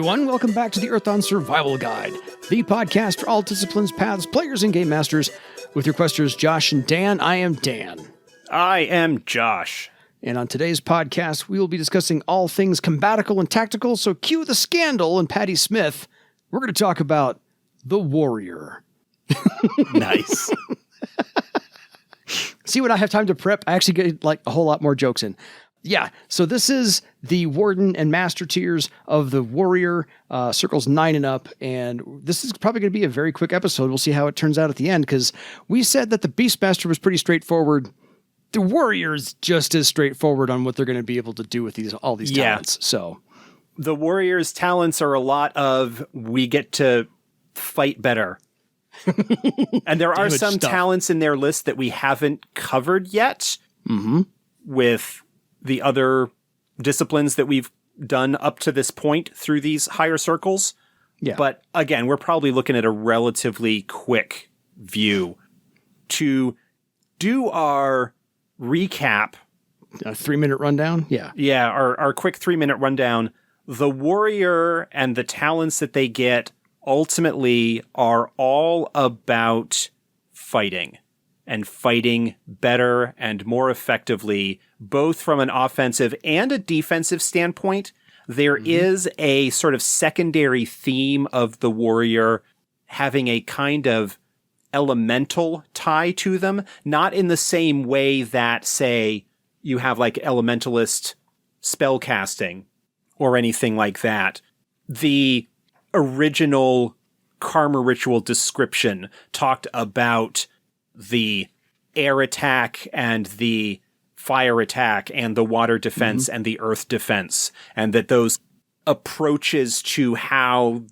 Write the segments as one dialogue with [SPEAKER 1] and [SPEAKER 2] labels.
[SPEAKER 1] everyone. Welcome back to the Earthdawn Survival Guide, the podcast for all disciplines, paths, players, and game masters. With your questers, Josh and Dan, I am Dan.
[SPEAKER 2] I am Josh.
[SPEAKER 1] And on today's podcast, we will be discussing all things combatical and tactical, so cue the scandal and Patty Smith. We're going to talk about the warrior.
[SPEAKER 2] Nice.
[SPEAKER 1] See, when I have time to prep, I actually get like a whole lot more jokes in. Yeah, so this is the Warden and Master tiers of the Warrior, circles 9 and up, and this is probably going to be a very quick episode. We'll see how it turns out at the end, because we said that the Beastmaster was pretty straightforward. The Warrior's just as straightforward on what they're going to be able to do with all these talents. So
[SPEAKER 2] the Warrior's talents are a lot of, we get to fight better. And there are some talents in their list that we haven't covered yet with the other disciplines that we've done up to this point through these higher circles.
[SPEAKER 1] Yeah.
[SPEAKER 2] But again, we're probably looking at a relatively quick view to do our recap.
[SPEAKER 1] A 3-minute rundown? Yeah.
[SPEAKER 2] Yeah, our quick 3-minute rundown. The Warrior and the talents that they get ultimately are all about fighting. And fighting better and more effectively, both from an offensive and a defensive standpoint. There is a sort of secondary theme of the Warrior having a kind of elemental tie to them, not in the same way that, say, you have like elementalist spellcasting or anything like that. The original Karma Ritual description talked about the air attack and the fire attack and the water defense and the earth defense, and that those approaches to how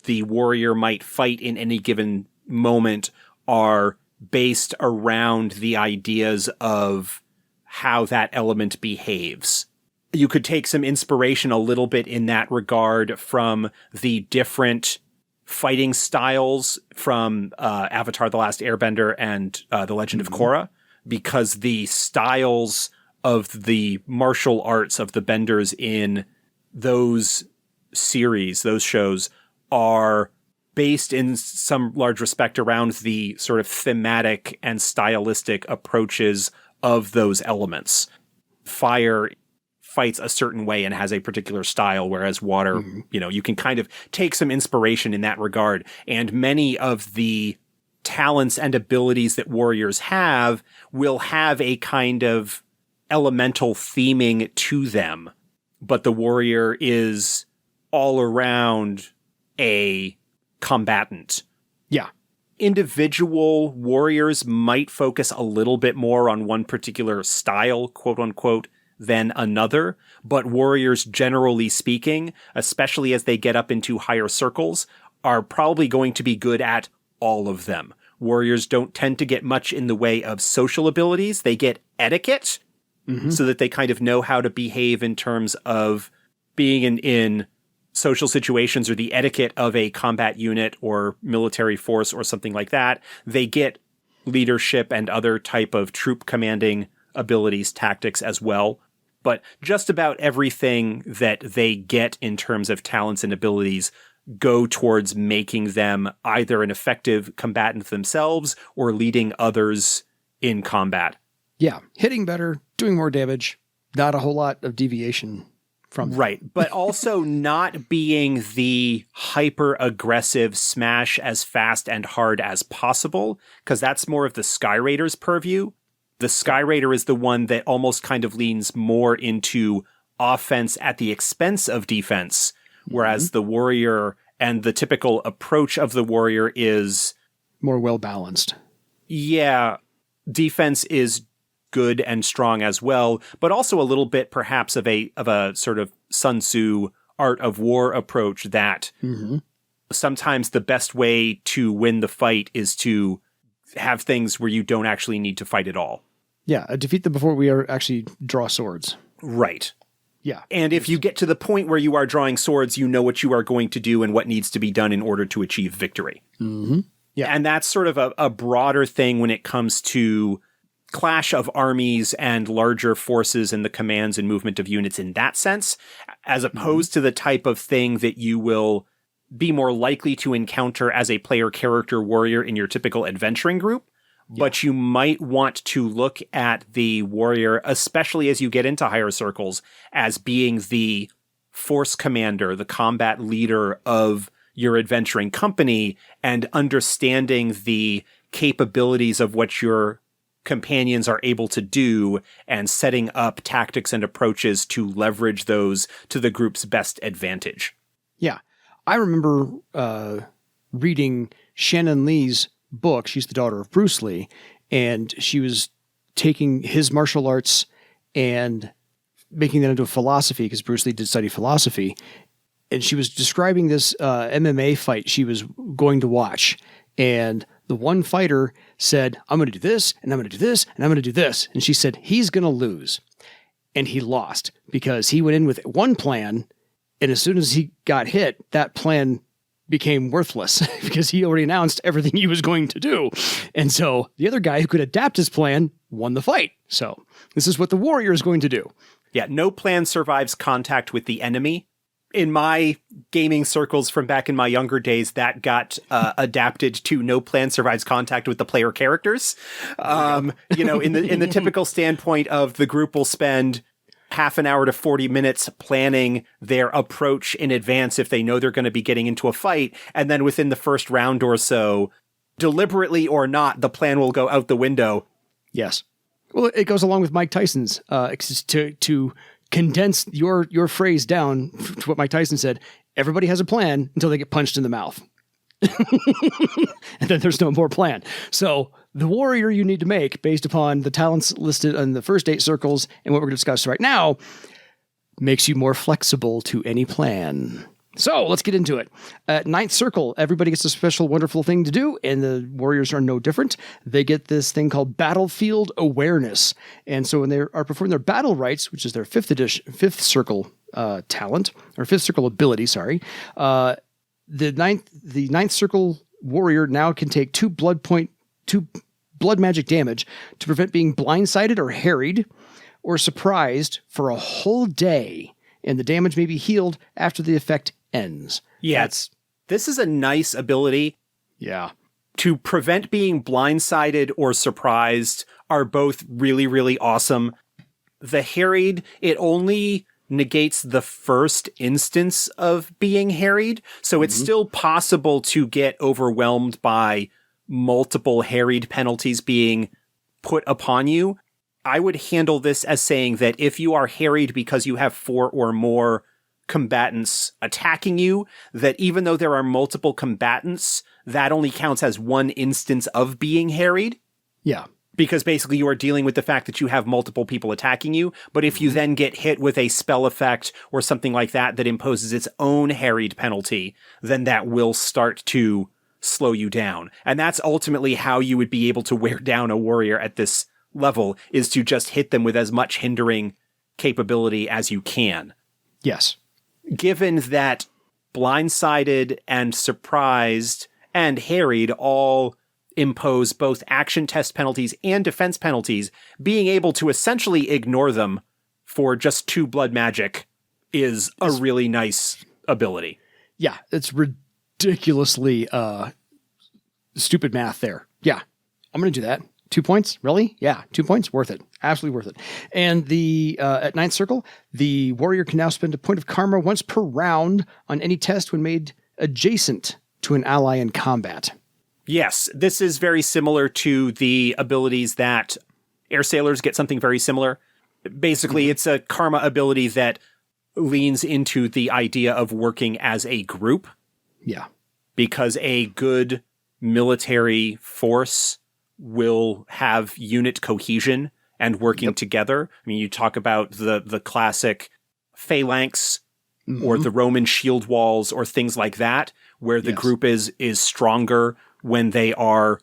[SPEAKER 2] the warrior might fight in any given moment are based around the ideas of how that element behaves. You could take some inspiration a little bit in that regard from the different fighting styles from Avatar: The Last Airbender and The Legend of Korra, because the styles of the martial arts of the benders in those series, those shows, are based in some large respect around the sort of thematic and stylistic approaches of those elements. Fire fights a certain way and has a particular style, whereas water, you can kind of take some inspiration in that regard. And many of the talents and abilities that warriors have will have a kind of elemental theming to them. But the warrior is all around a combatant.
[SPEAKER 1] Yeah.
[SPEAKER 2] Individual warriors might focus a little bit more on one particular style, quote unquote, than another, but warriors, generally speaking, especially as they get up into higher circles, are probably going to be good at all of them. Warriors don't tend to get much in the way of social abilities. They get etiquette, so that they kind of know how to behave in terms of being in social situations or the etiquette of a combat unit or military force or something like that. They get leadership and other type of troop commanding abilities, tactics as well. But just about everything that they get in terms of talents and abilities go towards making them either an effective combatant themselves or leading others in combat.
[SPEAKER 1] Yeah, hitting better, doing more damage, not a whole lot of deviation from that.
[SPEAKER 2] Right, but also not being the hyper-aggressive smash as fast and hard as possible, because that's more of the Sky Raider's purview. The Sky Raider is the one that almost kind of leans more into offense at the expense of defense, whereas the warrior and the typical approach of the warrior is
[SPEAKER 1] more well-balanced.
[SPEAKER 2] Yeah, defense is good and strong as well, but also a little bit perhaps of a sort of Sun Tzu art of war approach that sometimes the best way to win the fight is to have things where you don't actually need to fight at all.
[SPEAKER 1] Yeah, defeat them before we actually draw swords.
[SPEAKER 2] Right.
[SPEAKER 1] Yeah.
[SPEAKER 2] And if you get to the point where you are drawing swords, you know what you are going to do and what needs to be done in order to achieve victory.
[SPEAKER 1] Yeah.
[SPEAKER 2] And that's sort of a broader thing when it comes to clash of armies and larger forces and the commands and movement of units in that sense, as opposed to the type of thing that you will be more likely to encounter as a player character warrior in your typical adventuring group. But you might want to look at the warrior, especially as you get into higher circles, as being the force commander, the combat leader of your adventuring company, and understanding the capabilities of what your companions are able to do and setting up tactics and approaches to leverage those to the group's best advantage.
[SPEAKER 1] Yeah. I remember reading Shannon Lee's book. She's the daughter of Bruce Lee, and she was taking his martial arts and making that into a philosophy, because Bruce Lee did study philosophy. And she was describing this MMA fight she was going to watch. And the one fighter said, I'm going to do this, and I'm going to do this, and I'm going to do this. And she said, he's going to lose. And he lost because he went in with one plan. And as soon as he got hit, that plan became worthless because he already announced everything he was going to do. And so the other guy who could adapt his plan won the fight. So this is what the warrior is going to do.
[SPEAKER 2] Yeah, no plan survives contact with the enemy. In my gaming circles from back in my younger days, that got adapted to no plan survives contact with the player characters. In the typical standpoint of the group will spend half an hour to 40 minutes planning their approach in advance if they know they're going to be getting into a fight. And then within the first round or so, deliberately or not, the plan will go out the window.
[SPEAKER 1] Yes. Well, it goes along with Mike Tyson's to condense your phrase down to what Mike Tyson said. Everybody has a plan until they get punched in the mouth. And then there's no more plan. So the warrior you need to make based upon the talents listed on the first 8 circles and what we're going to discuss right now makes you more flexible to any plan. So let's get into it. At 9th circle, everybody gets a special, wonderful thing to do, and the warriors are no different. They get this thing called battlefield awareness. And so when they are performing their battle rights, which is their 5th circle talent, or 5th circle ability, the ninth circle warrior now can take 2 blood magic damage to prevent being blindsided or harried or surprised for a whole day, and the damage may be healed after the effect ends.
[SPEAKER 2] Yeah, this is a nice ability.
[SPEAKER 1] Yeah.
[SPEAKER 2] To prevent being blindsided or surprised are both really, really awesome. The harried, it only negates the first instance of being harried, so it's still possible to get overwhelmed by multiple harried penalties being put upon you. I would handle this as saying that if you are harried because you have 4 or more combatants attacking you, that even though there are multiple combatants, that only counts as one instance of being harried.
[SPEAKER 1] Yeah.
[SPEAKER 2] Because basically you are dealing with the fact that you have multiple people attacking you. But if you then get hit with a spell effect or something like that that imposes its own harried penalty, then that will start to slow you down. And that's ultimately how you would be able to wear down a warrior at this level, is to just hit them with as much hindering capability as you can.
[SPEAKER 1] Yes.
[SPEAKER 2] Given that blindsided and surprised and harried all impose both action test penalties and defense penalties, being able to essentially ignore them for just 2 blood magic is a really nice ability.
[SPEAKER 1] Yeah, it's ridiculously stupid math there. Yeah, I'm going to do that. 2 points? Really? Yeah, 2 points? Worth it. Absolutely worth it. And the at 9th circle, the warrior can now spend a point of karma once per round on any test when made adjacent to an ally in combat.
[SPEAKER 2] Yes, this is very similar to the abilities that air sailors get, something very similar. Basically, it's a karma ability that leans into the idea of working as a group.
[SPEAKER 1] Yeah. Because
[SPEAKER 2] a good military force will have unit cohesion and working together. I mean, you talk about the classic phalanx or the Roman shield walls or things like that, where the group is stronger when they are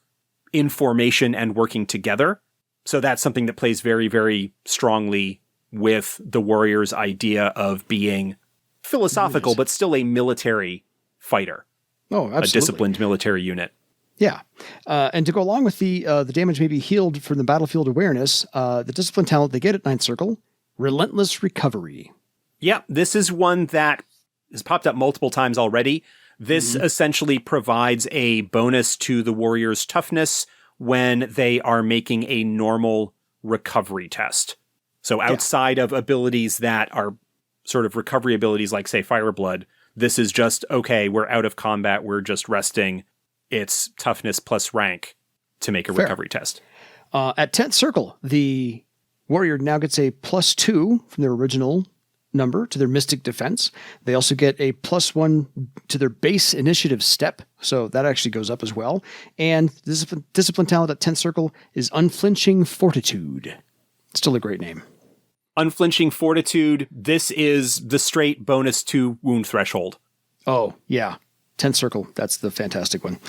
[SPEAKER 2] in formation and working together. So that's something that plays very, very strongly with the warrior's idea of being philosophical, but still a military fighter.
[SPEAKER 1] Oh, absolutely.
[SPEAKER 2] A disciplined military unit.
[SPEAKER 1] Yeah. And to go along with the damage may be healed from the battlefield awareness, the discipline talent they get at Ninth Circle, Relentless Recovery.
[SPEAKER 2] Yeah, this is one that has popped up multiple times already. This essentially provides a bonus to the warrior's toughness when they are making a normal recovery test. So outside of abilities that are sort of recovery abilities like, say, Fire Blood, this is just, okay, we're out of combat, we're just resting. It's toughness plus rank to make a recovery test.
[SPEAKER 1] At 10th Circle, the warrior now gets a +2 from their original number to their Mystic Defense. They also get a +1 to their base initiative step, so that actually goes up as well. And discipline talent at 10th Circle is Unflinching Fortitude. Still a great name.
[SPEAKER 2] Unflinching Fortitude, this is the straight bonus to wound threshold.
[SPEAKER 1] Oh, yeah. 10th Circle, that's the fantastic one.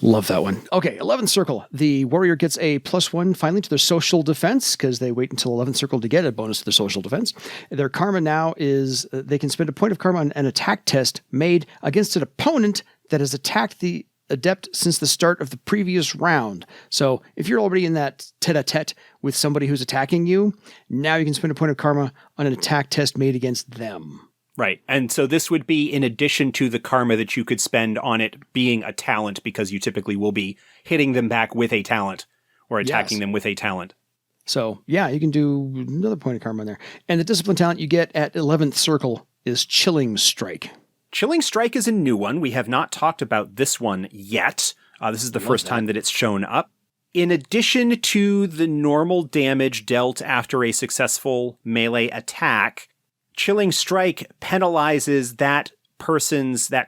[SPEAKER 1] Love that one. Okay, 11th Circle. The warrior gets a +1 finally to their social defense because they wait until 11th Circle to get a bonus to their social defense. Their karma now is they can spend a point of karma on an attack test made against an opponent that has attacked the adept since the start of the previous round. So if you're already in that tete-a-tete with somebody who's attacking you, now you can spend a point of karma on an attack test made against them.
[SPEAKER 2] Right. And so this would be in addition to the karma that you could spend on it being a talent, because you typically will be hitting them back with a talent or attacking them with a talent.
[SPEAKER 1] So, yeah, you can do another point of karma on there. And the discipline talent you get at 11th Circle is Chilling Strike.
[SPEAKER 2] Chilling Strike is a new one. We have not talked about this one yet. This is the first time that it's shown up. In addition to the normal damage dealt after a successful melee attack, Chilling Strike penalizes that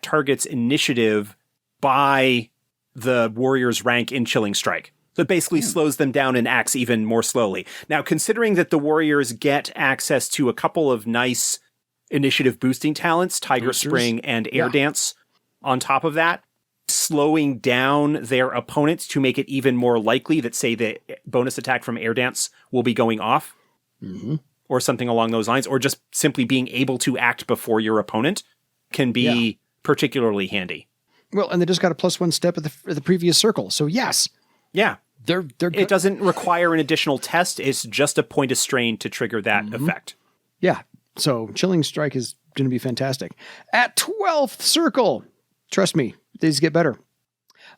[SPEAKER 2] target's initiative by the warrior's rank in Chilling Strike. So it basically slows them down and acts even more slowly. Now, considering that the warriors get access to a couple of nice initiative boosting talents, Tiger Spring and Air Dance, on top of that, slowing down their opponents to make it even more likely that, say, the bonus attack from Air Dance will be going off. Or something along those lines, or just simply being able to act before your opponent can be particularly handy.
[SPEAKER 1] Well, and they just got a +1 step at the previous circle. So yes.
[SPEAKER 2] Yeah.
[SPEAKER 1] They're
[SPEAKER 2] it doesn't require an additional test. It's just a point of strain to trigger that effect.
[SPEAKER 1] Yeah. So Chilling Strike is going to be fantastic. At 12th Circle, trust me, these get better.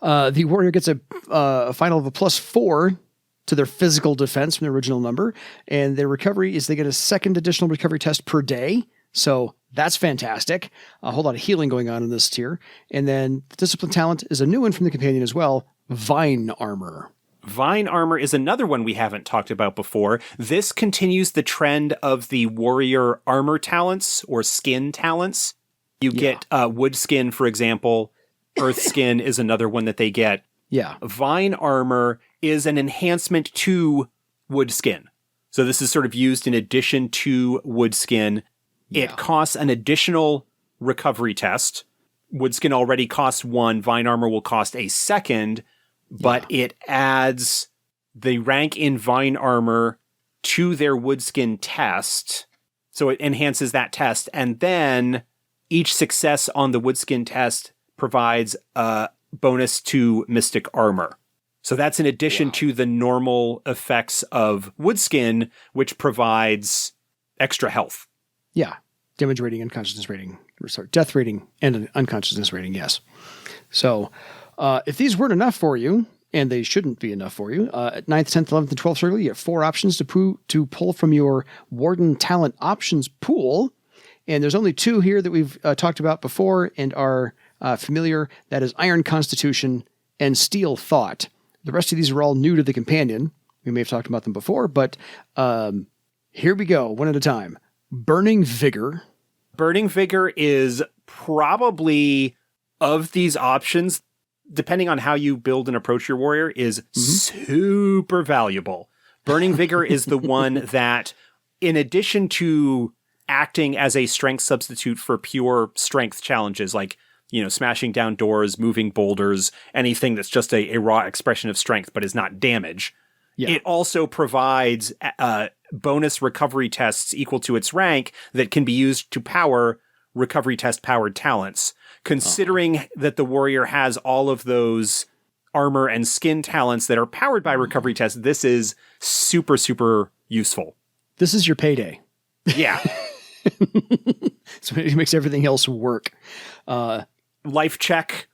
[SPEAKER 1] The warrior gets a final of a +4 to their physical defense from the original number. And their recovery is they get a second additional recovery test per day. So that's fantastic. A whole lot of healing going on in this tier. And then the discipline talent is a new one from the companion as well, Vine Armor.
[SPEAKER 2] Vine Armor is another one we haven't talked about before. This continues the trend of the warrior armor talents or skin talents. You get wood skin, for example. Earth skin is another one that they get.
[SPEAKER 1] Yeah.
[SPEAKER 2] Vine Armor is an enhancement to wood skin. So this is sort of used in addition to wood skin. It costs an additional recovery test. Wood skin already costs 1. Vine Armor will cost a second, but it adds the rank in Vine Armor to their wood skin test. So it enhances that test. And then each success on the wood skin test provides a bonus to Mystic Armor. So that's in addition to the normal effects of wood skin, which provides extra health.
[SPEAKER 1] Yeah. Damage rating, unconsciousness rating, death rating, and an unconsciousness rating, yes. So if these weren't enough for you, and they shouldn't be enough for you, at 9th, 10th, 11th, and 12th circle, you have 4 options to pull from your Warden talent options pool. And there's only 2 here that we've talked about before and are familiar. That is Iron Constitution and Steel Thought. The rest of these are all new to the companion. We may have talked about them before, but here we go, one at a time. Burning Vigor.
[SPEAKER 2] Burning Vigor is probably, of these options, depending on how you build and approach your warrior, is super valuable. Burning Vigor is the one that, in addition to acting as a strength substitute for pure strength challenges, like, smashing down doors, moving boulders, anything that's just a raw expression of strength but is not damage. Yeah. It also provides bonus recovery tests equal to its rank that can be used to power recovery test powered talents. considering that the warrior has all of those armor and skin talents that are powered by recovery tests, this is super, super useful.
[SPEAKER 1] This is your payday.
[SPEAKER 2] Yeah.
[SPEAKER 1] So it makes everything else work.
[SPEAKER 2] Life check.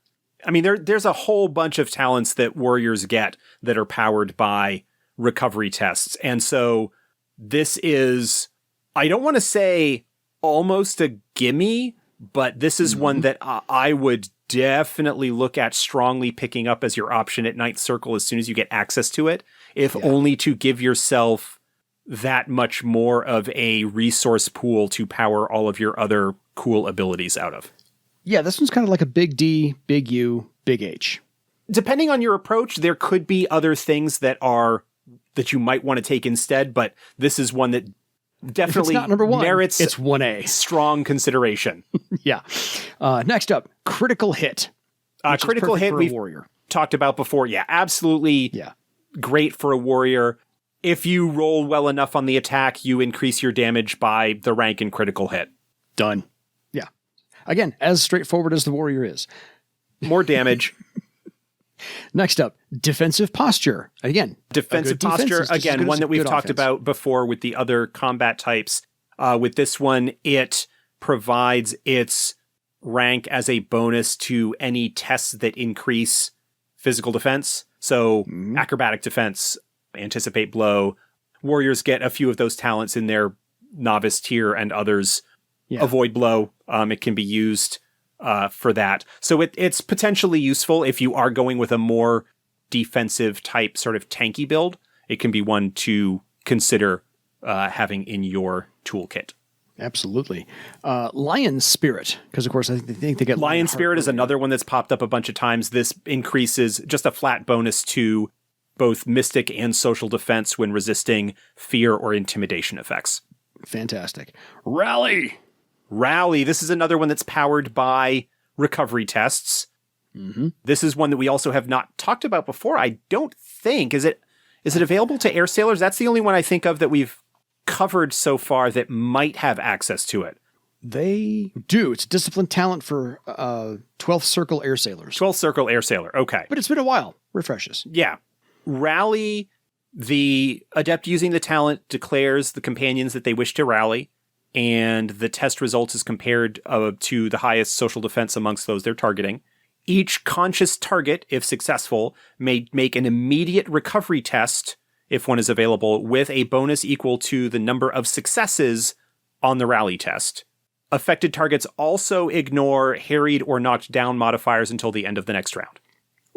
[SPEAKER 2] I mean, there's a whole bunch of talents that warriors get that are powered by recovery tests. And so this is, I don't want to say almost a gimme, but this is one that I would definitely look at strongly picking up as your option at Ninth Circle as soon as you get access to it, if only to give yourself that much more of a resource pool to power all of your other cool abilities out of.
[SPEAKER 1] Yeah, this one's kind of like a big D, big U, big H.
[SPEAKER 2] Depending on your approach, there could be other things that you might want to take instead, but this is one that definitely
[SPEAKER 1] number one,
[SPEAKER 2] merits
[SPEAKER 1] it's 1A.
[SPEAKER 2] Strong consideration.
[SPEAKER 1] Yeah. Next up, critical hit.
[SPEAKER 2] Critical hit we've
[SPEAKER 1] warrior.
[SPEAKER 2] Talked about before. Yeah, absolutely great for a warrior. If you roll well enough on the attack, you increase your damage by the rank in critical hit.
[SPEAKER 1] Done. Yeah. Again, as straightforward as the warrior is.
[SPEAKER 2] More damage.
[SPEAKER 1] Next up, defensive posture. Again,
[SPEAKER 2] defensive posture. Again, one that we've talked about before with the other combat types. With this one, it provides its rank as a bonus to any tests that increase physical defense. So acrobatic defense, anticipate blow. Warriors get a few of those talents in their novice tier, and others avoid blow. It can be used for that. So it's potentially useful if you are going with a more defensive type sort of tanky build. It can be one to consider having in your toolkit.
[SPEAKER 1] Absolutely. Lion Spirit, because of course I think they get
[SPEAKER 2] Lion Spirit is another one that's popped up a bunch of times. This increases just a flat bonus to both mystic and social defense when resisting fear or intimidation effects.
[SPEAKER 1] Fantastic. Rally.
[SPEAKER 2] This is another one that's powered by recovery tests. This is one that we also have not talked about before. I don't think. Is it available to air sailors? That's the only one I think of that we've covered so far that might have access to it.
[SPEAKER 1] They do. It's a discipline talent for 12th Circle air sailors.
[SPEAKER 2] 12th Circle air sailor. Okay.
[SPEAKER 1] But it's been a while. Refreshes.
[SPEAKER 2] Yeah. Rally, the adept using the talent declares the companions that they wish to rally, and the test results is compared to the highest social defense amongst those they're targeting. Each conscious target, if successful, may make an immediate recovery test, if one is available, with a bonus equal to the number of successes on the rally test. Affected targets also ignore harried or knocked down modifiers until the end of the next round.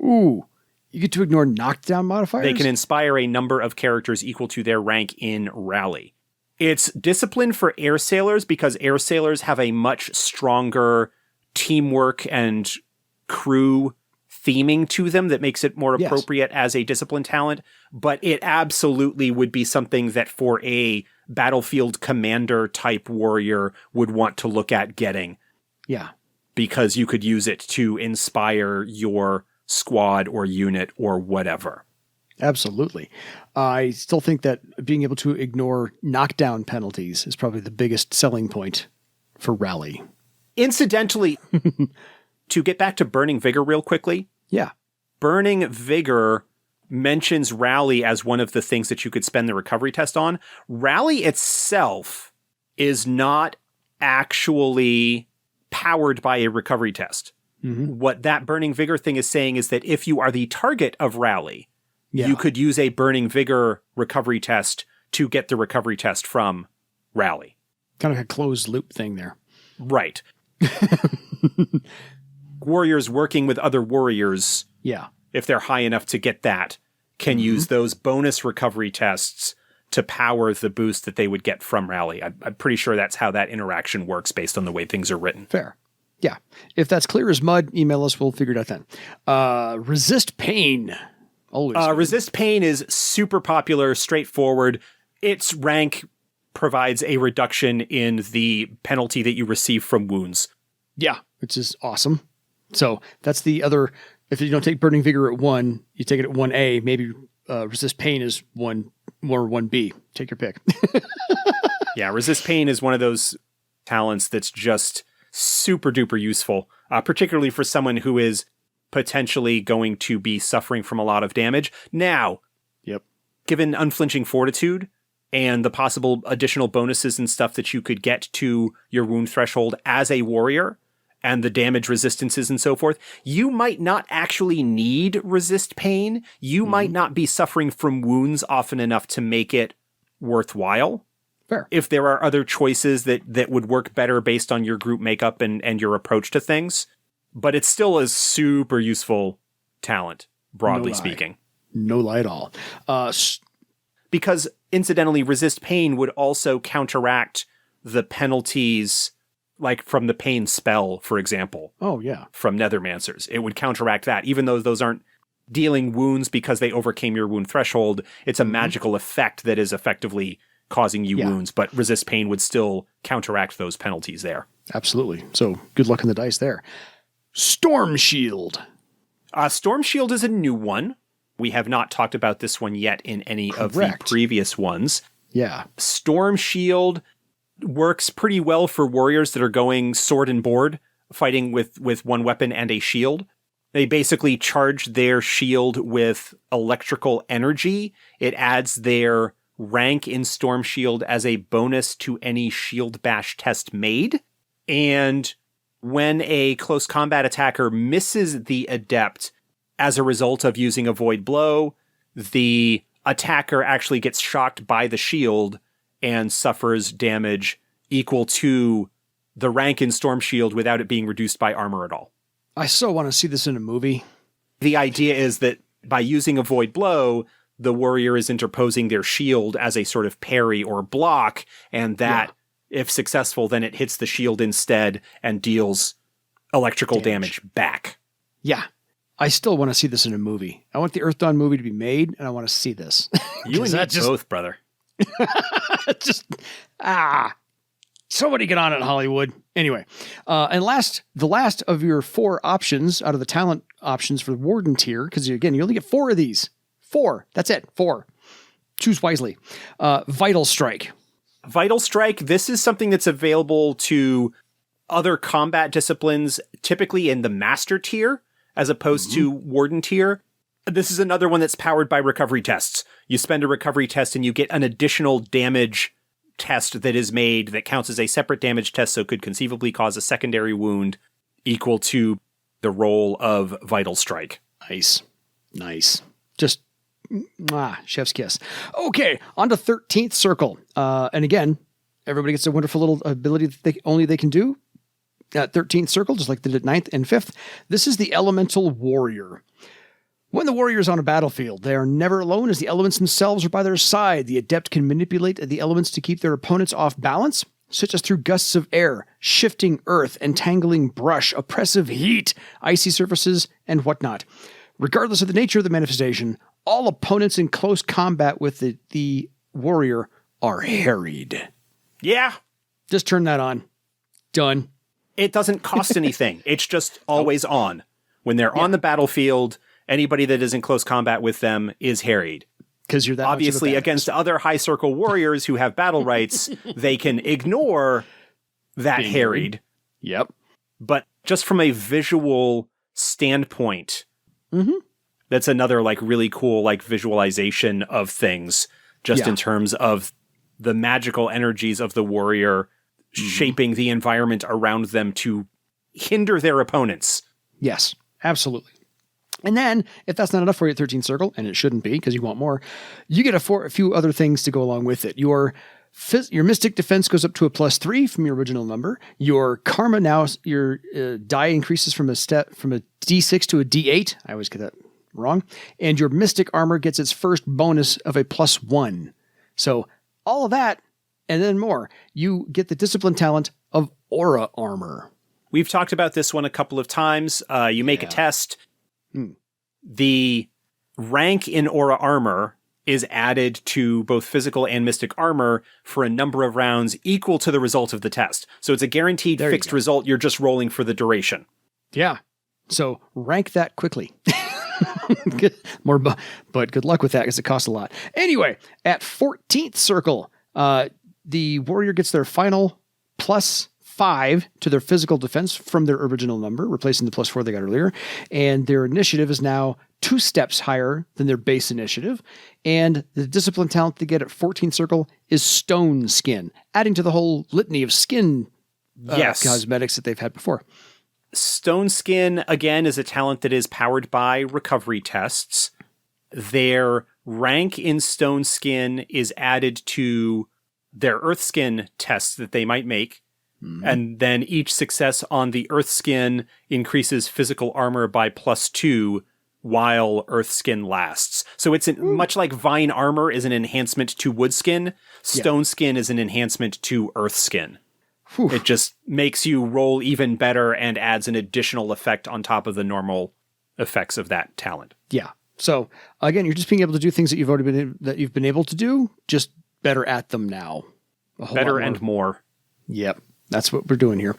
[SPEAKER 1] Ooh. You get to ignore knockdown modifiers?
[SPEAKER 2] They can inspire a number of characters equal to their rank in rally. It's discipline for air sailors because air sailors have a much stronger teamwork and crew theming to them that makes it more appropriate as a discipline talent. But it absolutely would be something that for a battlefield commander type warrior would want to look at getting.
[SPEAKER 1] Yeah.
[SPEAKER 2] Because you could use it to inspire your squad or unit or whatever.
[SPEAKER 1] Absolutely. I still think that being able to ignore knockdown penalties is probably the biggest selling point for rally.
[SPEAKER 2] Incidentally, to get back to Burning Vigor real quickly.
[SPEAKER 1] Yeah.
[SPEAKER 2] Burning Vigor mentions rally as one of the things that you could spend the recovery test on. Rally itself is not actually powered by a recovery test. What that Burning Vigor thing is saying is that if you are the target of rally, you could use a Burning Vigor recovery test to get the recovery test from rally.
[SPEAKER 1] Kind of a closed loop thing there.
[SPEAKER 2] Right. Warriors working with other warriors, if they're high enough to get that, can use those bonus recovery tests to power the boost that they would get from rally. I'm pretty sure that's how that interaction works based on the way things are written.
[SPEAKER 1] Fair. Yeah. If that's clear as mud, email us. We'll figure it out then. Resist pain. Always.
[SPEAKER 2] Resist pain is super popular, straightforward. Its rank provides a reduction in the penalty that you receive from wounds.
[SPEAKER 1] Yeah, which is awesome. So that's the other. If you don't take Burning Vigor at 1, you take it at 1A. Maybe Resist Pain is 1 or 1B. Take your pick.
[SPEAKER 2] Yeah, Resist Pain is one of those talents that's just super duper useful, particularly for someone who is potentially going to be suffering from a lot of damage. Now,
[SPEAKER 1] Yep.
[SPEAKER 2] given unflinching fortitude and the possible additional bonuses and stuff that you could get to your wound threshold as a warrior, and the damage resistances and so forth, you might not actually need resist pain. You might not be suffering from wounds often enough to make it worthwhile.
[SPEAKER 1] Fair.
[SPEAKER 2] If there are other choices that would work better based on your group makeup and your approach to things. But it's still a super useful talent, broadly speaking.
[SPEAKER 1] No lie at all.
[SPEAKER 2] Because, incidentally, resist pain would also counteract the penalties, like from the pain spell, for example.
[SPEAKER 1] Oh, yeah.
[SPEAKER 2] From Nethermancers. It would counteract that. Even though those aren't dealing wounds because they overcame your wound threshold, it's a magical effect that is effectively causing you wounds, but resist pain would still counteract those penalties there.
[SPEAKER 1] Absolutely. So good luck in the dice there. Storm Shield.
[SPEAKER 2] Storm Shield is a new one. We have not talked about this one yet in any of the previous ones.
[SPEAKER 1] Yeah.
[SPEAKER 2] Storm Shield works pretty well for warriors that are going sword and board, fighting with one weapon and a shield. They basically charge their shield with electrical energy. It adds their rank in Storm Shield as a bonus to any shield bash test made. And when a close combat attacker misses the adept as a result of using a void blow, the attacker actually gets shocked by the shield and suffers damage equal to the rank in Storm Shield without it being reduced by armor at all.
[SPEAKER 1] I so want to see this in a movie.
[SPEAKER 2] The idea is that by using a void blow, the warrior is interposing their shield as a sort of parry or block, and that, if successful, then it hits the shield instead and deals electrical damage back.
[SPEAKER 1] Yeah. I still want to see this in a movie. I want the Earthdawn movie to be made, and I want to see this.
[SPEAKER 2] You and me both, brother.
[SPEAKER 1] Somebody get on it, Hollywood. Anyway, and the last of your 4 options out of the talent options for the Warden tier, because again, you only get 4 of these. 4. That's it. 4. Choose wisely. Vital Strike.
[SPEAKER 2] Vital Strike, this is something that's available to other combat disciplines, typically in the Master tier, as opposed to Warden tier. This is another one that's powered by recovery tests. You spend a recovery test and you get an additional damage test that is made that counts as a separate damage test, so could conceivably cause a secondary wound equal to the roll of Vital Strike.
[SPEAKER 1] Nice. Just chef's kiss. Okay, on to 13th Circle. And again, everybody gets a wonderful little ability that they can do. 13th Circle, just like they did 9th and 5th. This is the Elemental Warrior. When the warrior is on a battlefield, they are never alone as the elements themselves are by their side. The adept can manipulate the elements to keep their opponents off balance, such as through gusts of air, shifting earth, entangling brush, oppressive heat, icy surfaces, and whatnot. Regardless of the nature of the manifestation, all opponents in close combat with the warrior are harried.
[SPEAKER 2] Yeah.
[SPEAKER 1] Just turn that on. Done.
[SPEAKER 2] It doesn't cost anything. It's just always on. When they're on the battlefield, anybody that is in close combat with them is harried.
[SPEAKER 1] Because you're that
[SPEAKER 2] obviously against other high circle warriors who have battle rights, they can ignore that being harried.
[SPEAKER 1] Yep.
[SPEAKER 2] But just from a visual standpoint, that's another like really cool like visualization of things, just in terms of the magical energies of the warrior shaping the environment around them to hinder their opponents.
[SPEAKER 1] Yes, absolutely. And then, if that's not enough for you at 13th Circle, and it shouldn't be because you want more, you get a few other things to go along with it. Your Mystic Defense goes up to a +3 from your original number. Your Karma now, your die increases from a D6 to a D8. I always get that wrong. And your Mystic Armor gets its first bonus of a +1. So all of that, and then more. You get the Discipline talent of Aura Armor.
[SPEAKER 2] We've talked about this one a couple of times. You make a test. The rank in Aura Armor is added to both physical and mystic armor for a number of rounds equal to the result of the test. So it's a guaranteed fixed result. You're just rolling for the duration.
[SPEAKER 1] Yeah. So rank that quickly. But good luck with that because it costs a lot. Anyway, at 14th Circle, the warrior gets their final +3 +5 to their physical defense from their original number, replacing the +4 they got earlier. And their initiative is now 2 steps higher than their base initiative. And the discipline talent they get at 14th Circle is Stone Skin, adding to the whole litany of skin cosmetics that they've had before.
[SPEAKER 2] Stone Skin, again, is a talent that is powered by recovery tests. Their rank in Stone Skin is added to their Earth Skin tests that they might make. And then each success on the Earth Skin increases physical armor by +2 while Earth Skin lasts. So it's much like Vine Armor is an enhancement to Wood Skin, Stone Skin is an enhancement to Earth Skin.
[SPEAKER 1] Whew.
[SPEAKER 2] It just makes you roll even better and adds an additional effect on top of the normal effects of that talent.
[SPEAKER 1] Yeah. So again, you're just being able to do things that you've been able to do, just better at them now.
[SPEAKER 2] Better and more.
[SPEAKER 1] Yep. That's what we're doing here.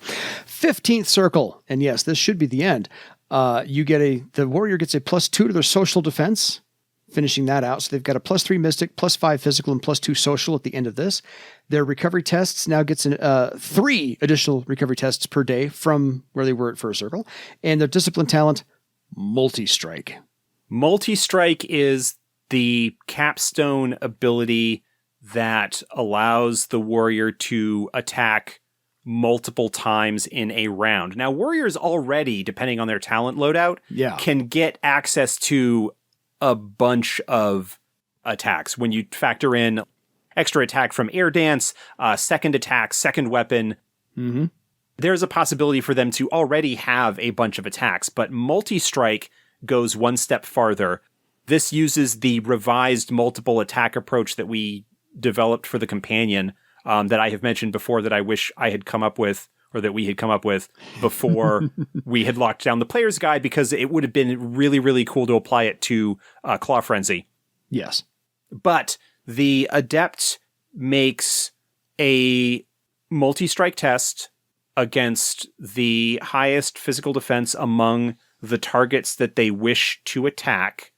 [SPEAKER 1] 15th Circle. And yes, this should be the end. The warrior gets a +2 to their social defense, finishing that out. So they've got a +3 mystic, +5 physical, and +2 social at the end of this. Their recovery tests now gets 3 additional recovery tests per day from where they were at First Circle. And their discipline talent, Multi-Strike.
[SPEAKER 2] Multi-Strike is the capstone ability that allows the warrior to attack multiple times in a round. Now, warriors already, depending on their talent loadout, can get access to a bunch of attacks. When you factor in extra attack from air dance, second attack, second weapon, there's a possibility for them to already have a bunch of attacks. But Multi-Strike goes one step farther. This uses the revised multiple attack approach that we developed for the companion, that I have mentioned before that I wish I had come up with, or that we had come up with before we had locked down the player's guide, because it would have been really, really cool to apply it to Claw Frenzy.
[SPEAKER 1] Yes.
[SPEAKER 2] But the Adept makes a multi-strike test against the highest physical defense among the targets that they wish to attack.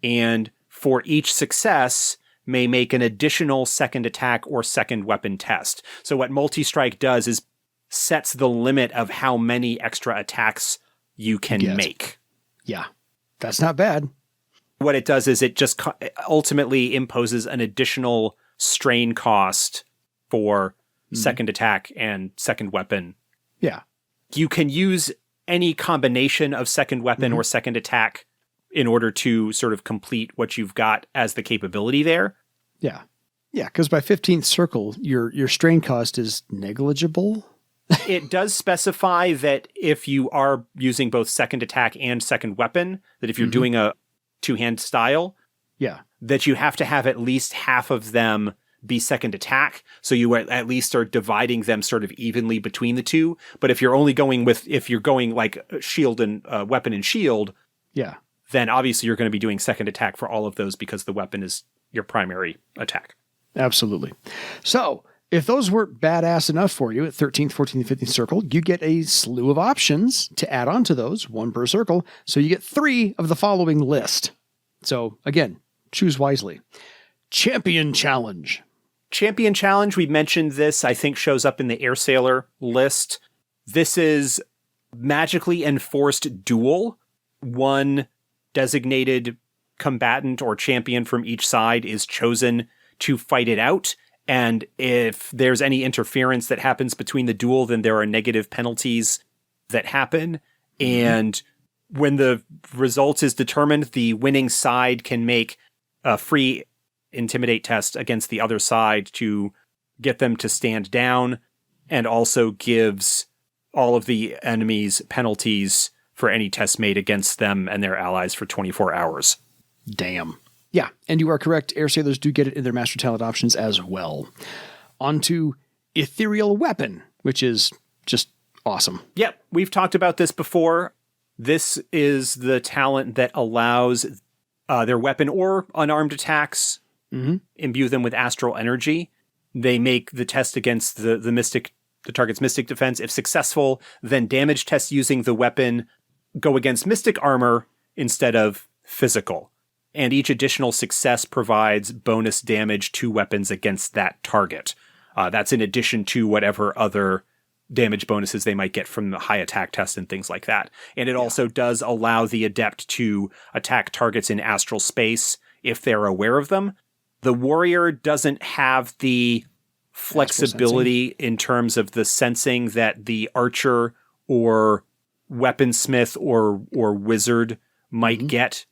[SPEAKER 2] And for each success, may make an additional second attack or second weapon test. So what Multi-Strike does is sets the limit of how many extra attacks you can make.
[SPEAKER 1] Yeah, that's not bad.
[SPEAKER 2] What it does is it just ultimately imposes an additional strain cost for second attack and second weapon.
[SPEAKER 1] Yeah.
[SPEAKER 2] You can use any combination of second weapon or second attack in order to sort of complete what you've got as the capability there.
[SPEAKER 1] Yeah. Yeah, because by 15th Circle, your strain cost is negligible.
[SPEAKER 2] It does specify that if you are using both second attack and second weapon, that if you're doing a two-hand style, that you have to have at least half of them be second attack. So you at least are dividing them sort of evenly between the two. But if you're going like shield and weapon and shield, then obviously you're going to be doing second attack for all of those because the weapon is your primary attack.
[SPEAKER 1] Absolutely. So if those weren't badass enough for you at 13th, 14th, and 15th Circle, you get a slew of options to add on to those, 1 per circle. So you get 3 of the following list. So again, choose wisely. Champion Challenge.
[SPEAKER 2] Champion Challenge, we mentioned this, I think shows up in the Air Sailor list. This is magically enforced duel. One designated combatant or champion from each side is chosen to fight it out. And if there's any interference that happens between the duel, then there are negative penalties that happen. And when the result is determined, the winning side can make a free intimidate test against the other side to get them to stand down, and also gives all of the enemies penalties for any tests made against them and their allies for 24 hours.
[SPEAKER 1] Damn. Yeah, and you are correct. Air Sailors do get it in their Master Talent options as well. On to Ethereal Weapon, which is just awesome.
[SPEAKER 2] Yep, we've talked about this before. This is the talent that allows their weapon or unarmed attacks, imbue them with astral energy. They make the test against the target's mystic defense. If successful, then damage tests using the weapon go against mystic armor instead of physical. And each additional success provides bonus damage to weapons against that target. That's in addition to whatever other damage bonuses they might get from the high attack test and things like that. And it also does allow the adept to attack targets in astral space if they're aware of them. The warrior doesn't have the flexibility in terms of the sensing that the archer or weaponsmith or wizard might get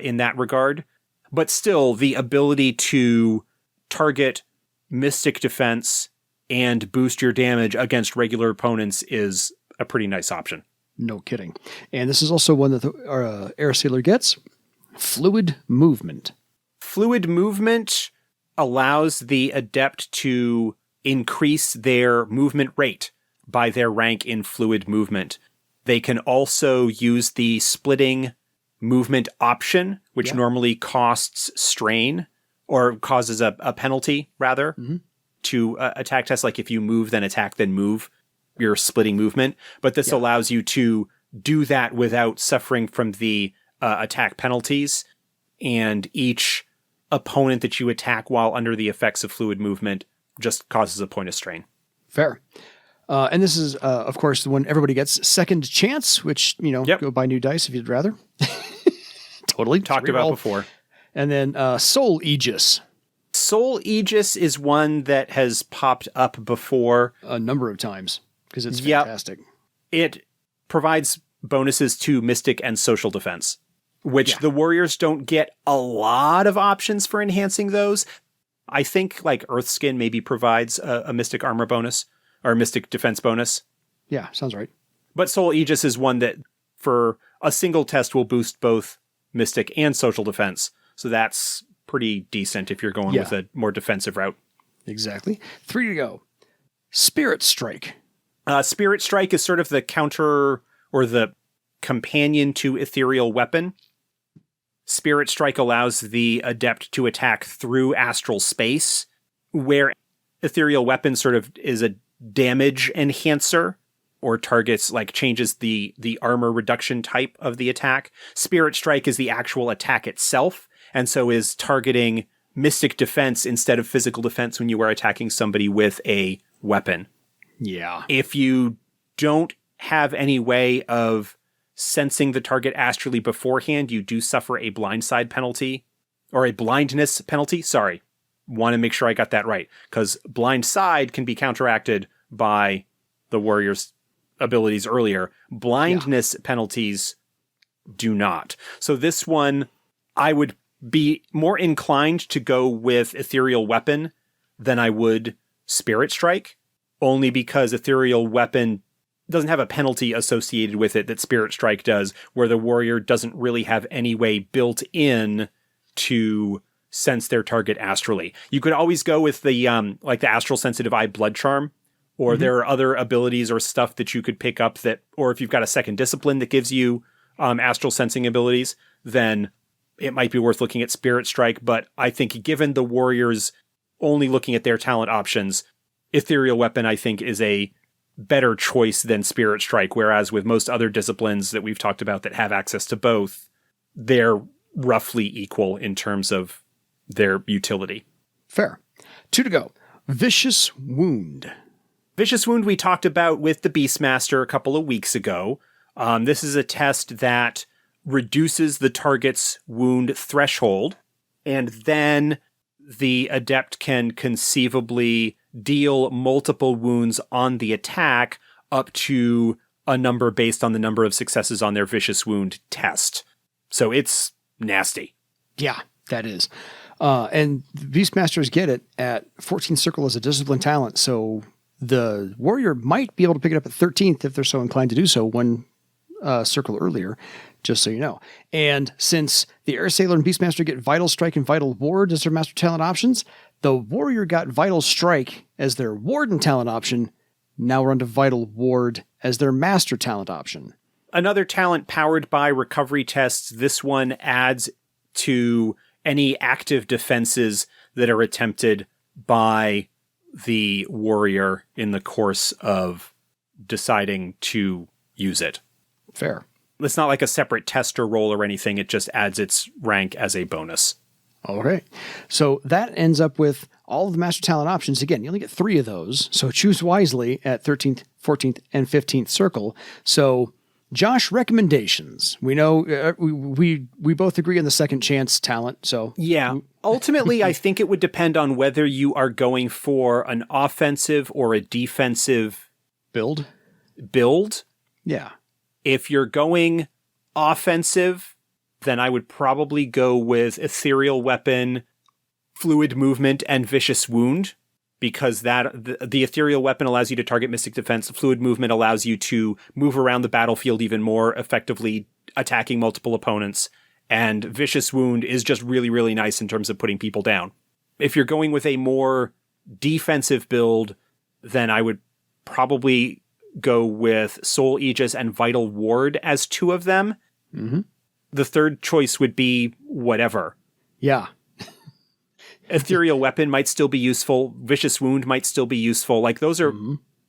[SPEAKER 2] in that regard. But still, the ability to target mystic defense and boost your damage against regular opponents is a pretty nice option.
[SPEAKER 1] No kidding. And this is also one that the Air Sailor gets. Fluid movement.
[SPEAKER 2] Fluid movement allows the adept to increase their movement rate by their rank in fluid movement. They can also use the splitting movement option, which normally costs strain or causes a penalty, rather, to attack tests. Like if you move, then attack, then move, you're splitting movement. But this allows you to do that without suffering from the attack penalties. And each opponent that you attack while under the effects of fluid movement just causes a point of strain.
[SPEAKER 1] Fair. And this is, of course, the one everybody gets. Second chance, which, go buy new dice if you'd rather. Totally.
[SPEAKER 2] Talked about before.
[SPEAKER 1] And then Soul Aegis.
[SPEAKER 2] Soul Aegis is one that has popped up before.
[SPEAKER 1] A number of times, because it's fantastic.
[SPEAKER 2] It provides bonuses to Mystic and Social Defense, which the warriors don't get a lot of options for enhancing those. I think like Earthskin maybe provides a Mystic Armor bonus or a Mystic Defense bonus.
[SPEAKER 1] Yeah, sounds right.
[SPEAKER 2] But Soul Aegis is one that for a single test will boost both Mystic and Social Defense. So that's pretty decent if you're going with a more defensive route.
[SPEAKER 1] Exactly. 3 to go. Spirit Strike.
[SPEAKER 2] Spirit Strike is sort of the counter or the companion to Ethereal Weapon. Spirit Strike allows the adept to attack through astral space, where Ethereal Weapon sort of is a damage enhancer or targets, like changes the armor reduction type of the attack. Spirit Strike is the actual attack itself, and so is targeting mystic defense instead of physical defense when you are attacking somebody with a weapon.
[SPEAKER 1] Yeah.
[SPEAKER 2] If you don't have any way of sensing the target astrally beforehand, you do suffer a blindside penalty, or a blindness penalty. Sorry. Want to make sure I got that right, because blindside can be counteracted by the warrior's abilities earlier. Blindness penalties do not. So this one, I would be more inclined to go with Ethereal Weapon than I would Spirit Strike, only because Ethereal Weapon doesn't have a penalty associated with it that Spirit Strike does, where the warrior doesn't really have any way built in to sense their target astrally. You could always go with the like the Astral Sensitive Eye Blood Charm, or there are other abilities or stuff that you could pick up that, or if you've got a second discipline that gives you astral sensing abilities, then it might be worth looking at Spirit Strike. But I think given the warriors only looking at their talent options, Ethereal Weapon, I think, is a better choice than Spirit Strike, whereas with most other disciplines that we've talked about that have access to both, they're roughly equal in terms of their utility.
[SPEAKER 1] Fair. 2 to go. Vicious Wound.
[SPEAKER 2] Vicious Wound we talked about with the Beastmaster a couple of weeks ago. This is a test that reduces the target's wound threshold, and then the adept can conceivably deal multiple wounds on the attack up to a number based on the number of successes on their Vicious Wound test. So it's nasty.
[SPEAKER 1] Yeah, that is. And Beastmasters get it at 14th Circle as a discipline talent, so the warrior might be able to pick it up at 13th if they're so inclined to do so, one circle earlier, just so you know. And since the Air Sailor and Beastmaster get Vital Strike and Vital Ward as their master talent options, the warrior got Vital Strike as their Warden talent option. Now we're on to Vital Ward as their master talent option.
[SPEAKER 2] Another talent powered by recovery tests. This one adds to any active defenses that are attempted by the warrior in the course of deciding to use it.
[SPEAKER 1] Fair.
[SPEAKER 2] It's not like a separate test or roll or anything. It just adds its rank as a bonus.
[SPEAKER 1] Okay. So that ends up with all of the master talent options. Again, you only get 3 of those. So choose wisely at 13th, 14th, and 15th circle. So Josh, recommendations. We know we both agree on the second chance talent. So
[SPEAKER 2] yeah, ultimately, I think it would depend on whether you are going for an offensive or a defensive
[SPEAKER 1] build.
[SPEAKER 2] Yeah. If you're going offensive, then I would probably go with Ethereal Weapon, Fluid Movement, and Vicious Wound, because the Ethereal Weapon allows you to target Mystic Defense. Fluid Movement allows you to move around the battlefield even more effectively, attacking multiple opponents. And Vicious Wound is just really, really nice in terms of putting people down. If you're going with a more defensive build, then I would probably go with Soul Aegis and Vital Ward as 2 of them.
[SPEAKER 1] Mm-hmm.
[SPEAKER 2] The third choice would be whatever.
[SPEAKER 1] Yeah.
[SPEAKER 2] Ethereal Weapon might still be useful. Vicious Wound might still be useful. Like those are,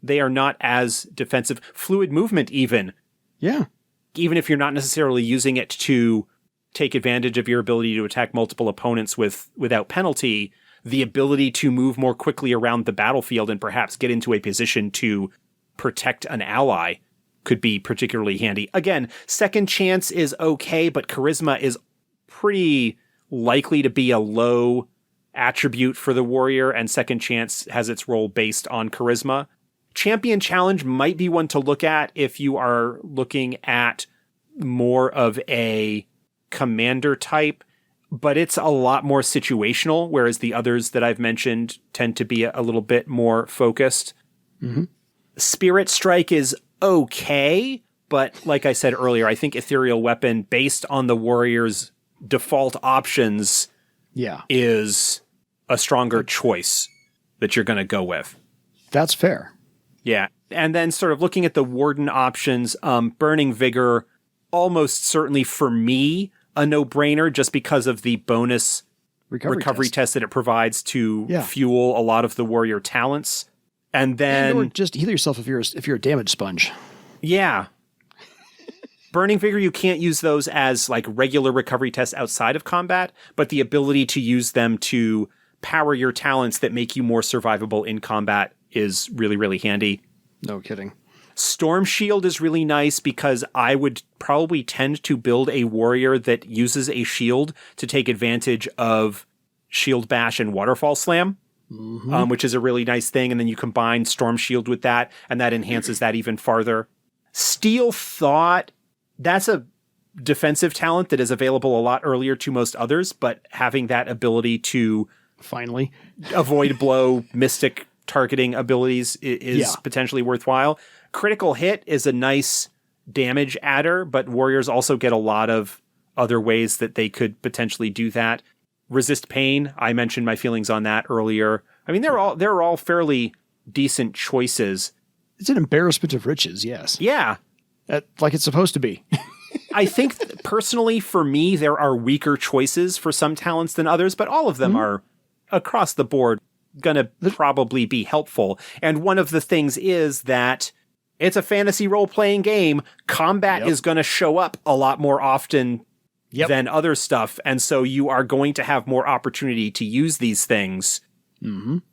[SPEAKER 2] they are not as defensive. Fluid Movement even.
[SPEAKER 1] Yeah.
[SPEAKER 2] Even if you're not necessarily using it to take advantage of your ability to attack multiple opponents without penalty, the ability to move more quickly around the battlefield and perhaps get into a position to protect an ally could be particularly handy. Again, second chance is okay, but charisma is pretty likely to be a low attribute for the warrior, and second chance has its role based on charisma. Champion challenge might be one to look at if you are looking at more of a commander type, but it's a lot more situational, whereas the others that I've mentioned tend to be a little bit more focused.
[SPEAKER 1] Mm-hmm.
[SPEAKER 2] Spirit Strike is okay, but like I said earlier, I think Ethereal Weapon, based on the warrior's default options, is a stronger choice that you're going to go with.
[SPEAKER 1] That's fair.
[SPEAKER 2] Yeah. And then sort of looking at the Warden options, Burning Vigor, almost certainly for me, a no-brainer just because of the bonus recovery test that it provides to fuel a lot of the warrior talents. And then...
[SPEAKER 1] or just heal yourself if you're a damage sponge.
[SPEAKER 2] Yeah. Burning Vigor, you can't use those as like regular recovery tests outside of combat, but the ability to use them to power your talents that make you more survivable in combat is really, really handy.
[SPEAKER 1] No kidding.
[SPEAKER 2] Storm Shield is really nice because I would probably tend to build a warrior that uses a shield to take advantage of Shield Bash and Waterfall Slam, which is a really nice thing. And then you combine Storm Shield with that, and that enhances that even farther. Steel Thought, that's a defensive talent that is available a lot earlier to most others, but having that ability to
[SPEAKER 1] finally
[SPEAKER 2] avoid blow, mystic targeting abilities is potentially worthwhile. Critical Hit is a nice damage adder, but warriors also get a lot of other ways that they could potentially do that. Resist Pain, I mentioned my feelings on that earlier. I mean, they're all fairly decent choices.
[SPEAKER 1] It's an embarrassment of riches, yes.
[SPEAKER 2] Yeah.
[SPEAKER 1] Like it's supposed to be.
[SPEAKER 2] I think personally, for me, there are weaker choices for some talents than others, but all of them are across the board going to probably be helpful. And one of the things is that it's a fantasy role-playing game. Combat is going to show up a lot more often than other stuff. And so you are going to have more opportunity to use these things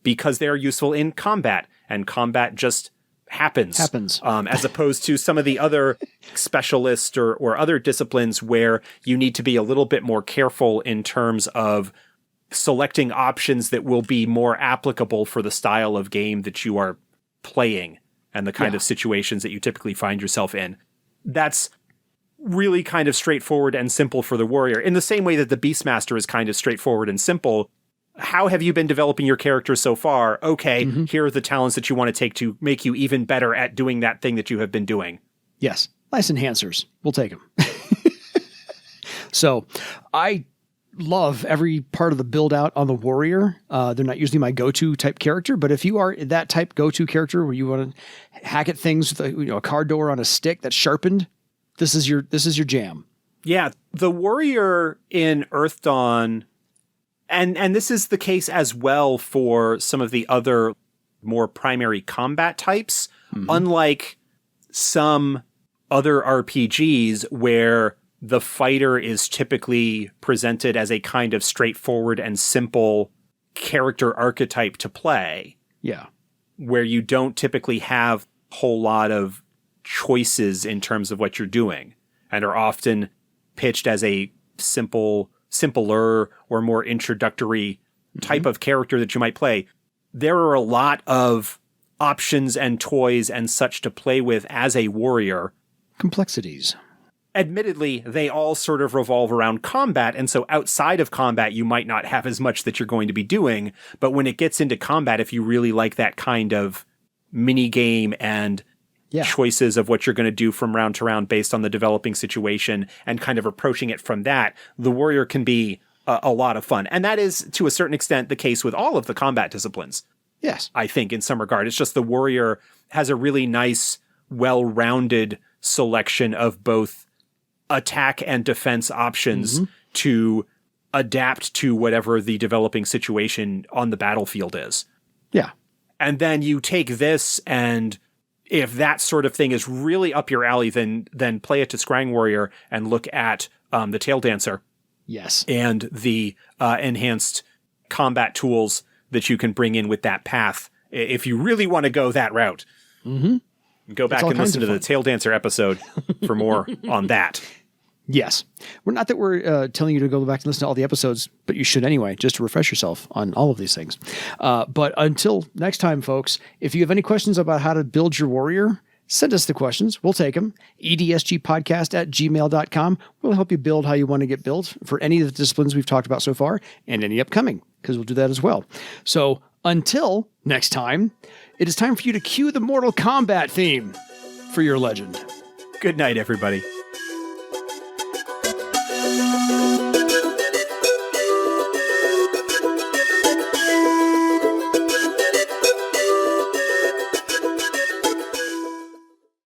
[SPEAKER 2] because they're useful in combat. And combat just happens. As opposed to some of the other specialists or other disciplines where you need to be a little bit more careful in terms of selecting options that will be more applicable for the style of game that you are playing and the kind of situations that you typically find yourself in. That's really kind of straightforward and simple for the warrior. In the same way that the Beastmaster is kind of straightforward and simple. How have you been developing your character so far? Okay, here are the talents that you want to take to make you even better at doing that thing that you have been doing.
[SPEAKER 1] Yes. Nice enhancers. We'll take them. So I love every part of the build out on the warrior. They're not usually my go-to type character, but if you are that type go-to character where you want to hack at things with a car door on a stick that's sharpened, this is your jam.
[SPEAKER 2] Yeah, the warrior in Earthdawn, and this is the case as well for some of the other more primary combat types, unlike some other RPGs where the fighter is typically presented as a kind of straightforward and simple character archetype to play.
[SPEAKER 1] Yeah.
[SPEAKER 2] Where you don't typically have a whole lot of choices in terms of what you're doing, and are often pitched as a simpler or more introductory type of character that you might play. There are a lot of options and toys and such to play with as a warrior.
[SPEAKER 1] Complexities.
[SPEAKER 2] Admittedly, they all sort of revolve around combat, and so outside of combat, you might not have as much that you're going to be doing, but when it gets into combat, if you really like that kind of mini game and choices of what you're going to do from round to round based on the developing situation and kind of approaching it from that, the warrior can be a lot of fun. And that is, to a certain extent, the case with all of the combat disciplines.
[SPEAKER 1] Yes.
[SPEAKER 2] I think, in some regard. It's just the warrior has a really nice, well-rounded selection of both attack and defense options to adapt to whatever the developing situation on the battlefield is.
[SPEAKER 1] Yeah.
[SPEAKER 2] And then you take this, and if that sort of thing is really up your alley, then play it to Scrying Warrior and look at the Tail Dancer.
[SPEAKER 1] Yes.
[SPEAKER 2] And the enhanced combat tools that you can bring in with that path. If you really want to go that route, go back and listen to the Tail Dancer episode for more on that.
[SPEAKER 1] Yes. We're not that we're telling you to go back and listen to all the episodes, but you should anyway, just to refresh yourself on all of these things. But until next time, folks, if you have any questions about how to build your warrior, send us the questions. We'll take them. edsgpodcast@gmail.com. We'll help you build how you want to get built for any of the disciplines we've talked about so far and any upcoming, because we'll do that as well. So until next time, it is time for you to cue the Mortal Kombat theme for your legend.
[SPEAKER 2] Good night, everybody.